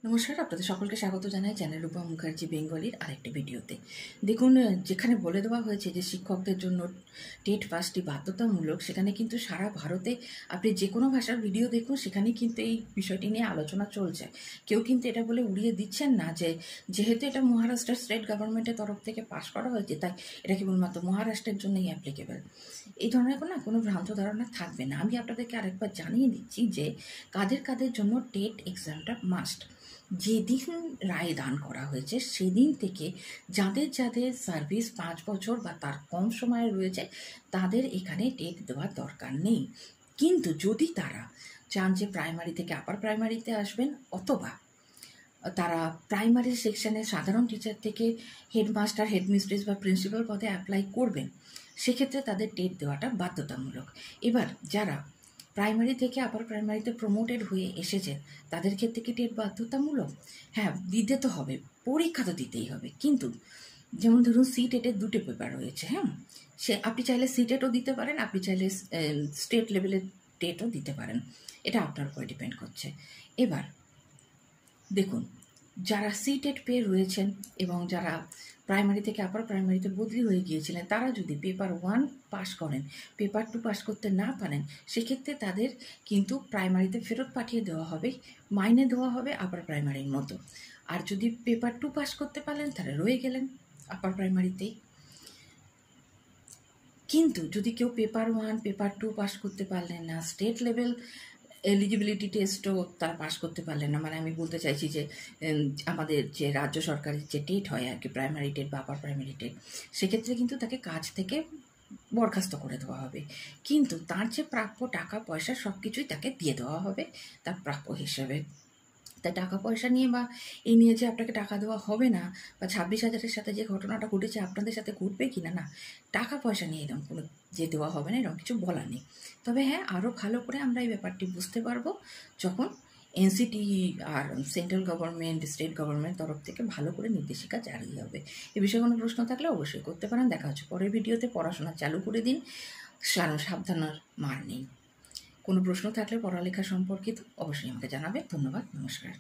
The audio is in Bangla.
নমস্কার, আপনাদের সকলকে স্বাগত জানাই চ্যানেল রূপা মুখার্জি বেঙ্গলির আরেকটি ভিডিওতে। দেখুন, যেখানে বলে দেওয়া হয়েছে যে শিক্ষকদের জন্য টেট পাসটি বাধ্যতামূলক, সেখানে কিন্তু সারা ভারতে আপনি যে কোনো ভাষার ভিডিও দেখুন, সেখানে কিন্তু এই বিষয়টি নিয়ে আলোচনা চলছে। কেউ কিন্তু এটা বলে উড়িয়ে দিচ্ছেন না যে যেহেতু এটা মহারাষ্ট্রের স্টেট গভর্নমেন্টের তরফ থেকে পাস করা হয়েছে, তাই এটা কেবলমাত্র মহারাষ্ট্রের জন্যই অ্যাপ্লিকেবল। এই ধরনের কোনো ভ্রান্ত ধারণা থাকবে না। আমি আপনাদেরকে আরেকবার জানিয়ে দিচ্ছি যে কাদের কাদের জন্য টেট এক্সামটা মাস্ট। যেদিন রায় দান করা হয়েছে সেদিন থেকে যাদের যাদের সার্ভিস 5 বছর বা তার কম সময়ে রয়েছে তাদের এখানে টেট দেওয়ার দরকার নেই। কিন্তু যদি তারা চান যে প্রাইমারি থেকে আপার প্রাইমারিতে আসবেন, অথবা তারা প্রাইমারি সেকশনে সাধারণ টিচার থেকে হেডমাস্টার, হেডমিস্ট্রেস বা প্রিন্সিপাল পদে অ্যাপ্লাই করবেন, সেক্ষেত্রে তাদের টেট দেওয়াটা বাধ্যতামূলক। এবার যারা প্রাইমারি থেকে আপার প্রাইমারিতে প্রমোটেড হয়ে এসেছেন তাদের ক্ষেত্রে কি টেট বাধ্যতামূলক? হ্যাঁ, দিতে তো হবে, পরীক্ষা তো দিতেই হবে। কিন্তু যেমন ধরুন সিটেটের দুটো পেপার রয়েছে, হ্যাঁ, সে আপনি চাইলে সিটেটও দিতে পারেন, আপনি চাইলে স্টেট লেভেলের টেটও দিতে পারেন, এটা আপনার উপরে ডিপেন্ড করছে। এবার দেখুন, যারা সিটেট পেয়ে রয়েছেন এবং যারা প্রাইমারি থেকে আপার প্রাইমারিতে বদলি হয়ে গিয়েছিলেন, তারা যদি পেপার 1 পাস করেন, পেপার 2 পাস করতে না পারেন, সেক্ষেত্রে তাদের কিন্তু প্রাইমারিতে ফেরত পাঠিয়ে দেওয়া হবে, মাইনে দেওয়া হবে আপার প্রাইমারির মতো। আর যদি পেপার 2 পাস করতে পারলেন তাহলে রয়ে গেলেন আপার প্রাইমারিতেই। কিন্তু যদি কেউ পেপার 1 পেপার 2 পাস করতে পারলেন না, স্টেট লেভেল এলিজিবিলিটি টেস্টও তারা পাস করতে পারলেন না, মানে আমি বলতে চাইছি যে আমাদের যে রাজ্য সরকারের যে টেট হয় আর কি, প্রাইমারি টেট বা আপার প্রাইমারি টেট, সেক্ষেত্রে কিন্তু তাকে কাজ থেকে বরখাস্ত করে দেওয়া হবে। কিন্তু তার যে প্রাপ্য টাকা পয়সা সব কিছুই তাকে দিয়ে দেওয়া হবে তার প্রাপ্য হিসেবে। তাই টাকা পয়সা নিয়ে বা এই নিয়ে যে আপনাকে টাকা দেওয়া হবে না, বা 26,000-এর সাথে যে ঘটনাটা ঘটেছে আপনাদের সাথে ঘটবে কি না, না, টাকা পয়সা নিয়ে এরকম কোনো যে দেওয়া হবে না, এরকম কিছু বলা নেই। তবে হ্যাঁ, আরও ভালো করে আমরা এই ব্যাপারটি বুঝতে পারবো যখন এনসিটি আর সেন্ট্রাল গভর্নমেন্ট, স্টেট গভর্নমেন্ট তরফ থেকে ভালো করে নির্দেশিকা জারি হবে। এ বিষয়ে কোনো প্রশ্ন থাকলে অবশ্যই করতে পারেন। দেখা হচ্ছে পরের ভিডিওতে। পড়াশোনা চালু করে দিন, কারণ সাবধানের মার নেই। কোনো প্রশ্ন থাকলে পড়ালেখা সম্পর্কিত অবশ্যই আমাকে জানাবে। ধন্যবাদ, নমস্কার।